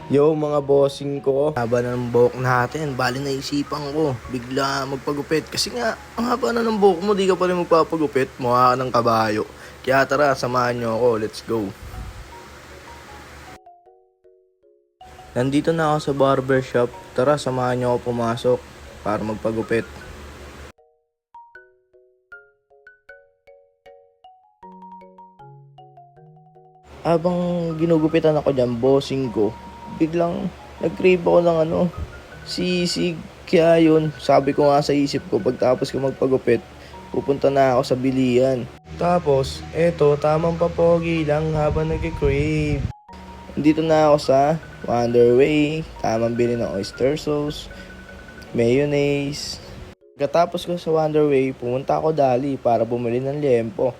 Yo mga bossing ko, haba na ng buhok natin. Bali naisipan ko, bigla magpagupit. Kasi nga, ang haba na ng buhok mo, di ka pa rin magpapagupit. Mukha ka ng kabayo. Kaya tara, samahan nyo ako. Let's go. Nandito na ako sa barbershop. Tara, samahan nyo ako pumasok para magpagupit. Habang ginugupitan ako dyan, bossing ko, biglang nag-crave ako ng sisig. Kaya yun, sabi ko nga sa isip ko, pagtapos ko magpagupit, pupunta na ako sa bilian. Tapos, eto, tamang papogi lang habang nag-crave. Dito na ako sa Wonderway, tamang bili ng oyster sauce, mayonnaise. Pagkatapos ko sa Wonderway, pumunta ako dali para bumili ng liempo.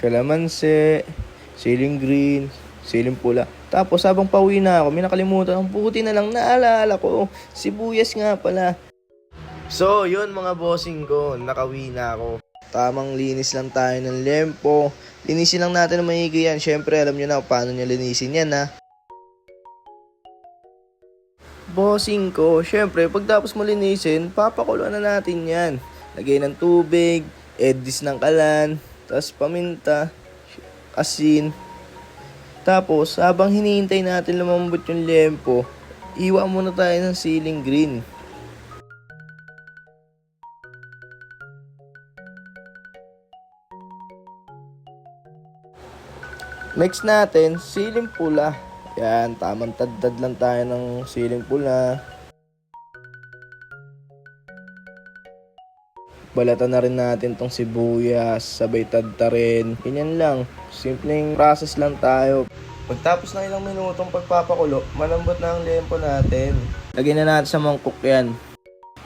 Kalamansi, siling green, siling pula. Tapos habang pauwi na ako, may nakalimutan. Ang puti na lang naalala ko. Sibuyas nga pala. So, yun mga bossing ko. Nakauwi na ako. Tamang linis lang tayo ng liempo. Linisin lang natin ng maigi yan. Syempre, alam nyo na paano nyo linisin yan ha. Bossing ko, syempre, pagtapos mo linisin, papakuluan na natin yan. Lagay ng tubig, edis ng kalan, tapos paminta, asin. Tapos, habang hinihintay natin lumambot yung liempo, iwa muna tayo ng siling green. Next natin, siling pula. Yan, tamang tad-tad lang tayo ng siling pula. Balatan na rin natin tong sibuyas, sabay tadta rin. Ganyan lang, simpleng process lang tayo. Pagtapos ng ilang minutong pagpapakulo, malambot na ang liempo natin. Lagyan na natin sa mangkok yan.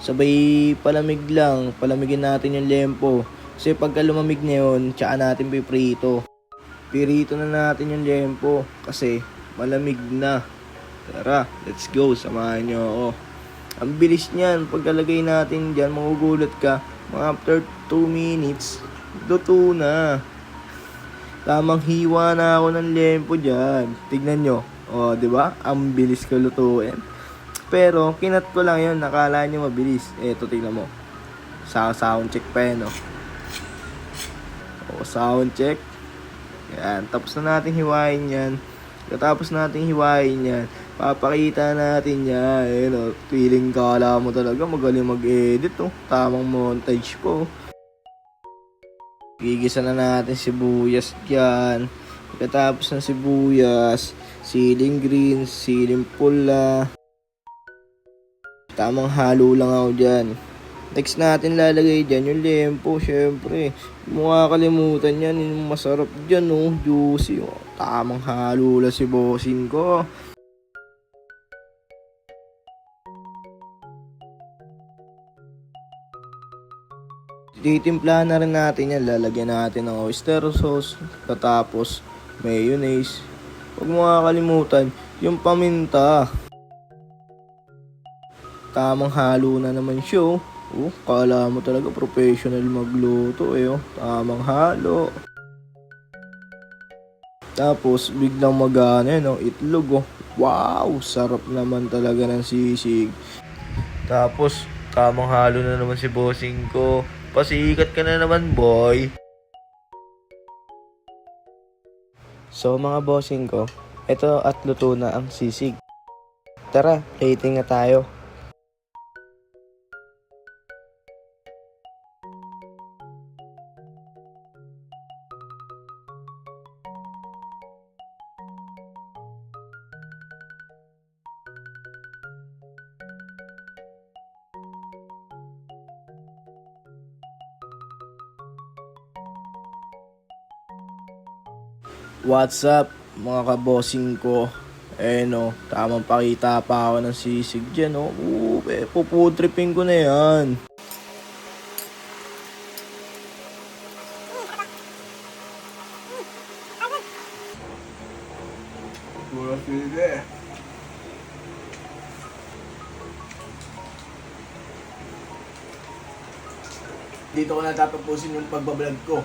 Sabay palamig lang, palamigin natin yung liempo. Kasi pagka lumamig na yun, tsaka natin piprito. Pirito na natin yung liempo kasi malamig na. Tara, let's go, samahan nyo ako. Ang bilis niyan, pagkalagay natin dyan, magugulat ka. Mga after 2 minutes, luto na. Tamang hiwa na ako ng liempo dyan. Tignan nyo. O, di ba? Ang bilis ko lutuin. Pero, kinat ko lang yun. Nakala nyo mabilis. Eto, tignan mo. Sound check pa yan, o. O, sound check. Yan. Tapos na natin hiwain yan. Katapos natin hiwain yan, papakita natin yan. Ayun, o. Feeling kala mo talaga magaling mag-edit, o. Tamang montage po. Gigisa na natin sibuyas dyan. Pagkatapos ng sibuyas, siling green, siling pula. Tamang halo lang ako dyan. Next natin lalagay dyan yung liempo, syempre. Mukha kalimutan yan, yung masarap dyan, oh. Juicy, oh. Tamang halo lang si bossing ko. Titimplahan na rin natin yan. Lalagyan natin ng oyster sauce. Katapos, mayonnaise. Huwag mo kakalimutan, yung paminta. Tamang halo na naman siya. Kala mo talaga professional magluto eh. Tamang halo. Tapos, biglang magana yan, itlog. Wow, sarap naman talaga ng sisig. Tapos, tamang halo na naman si bossing ko. Pasikat ka na naman, boy. So mga bossing ko, eto at luto na ang sisig. Tara, plating na tayo. What's up mga kabossing ko? Tamang pakita pa ako ng sisig dyan, puputripin ko na yan. Dito ko na tatapusin yung pagbablog ko.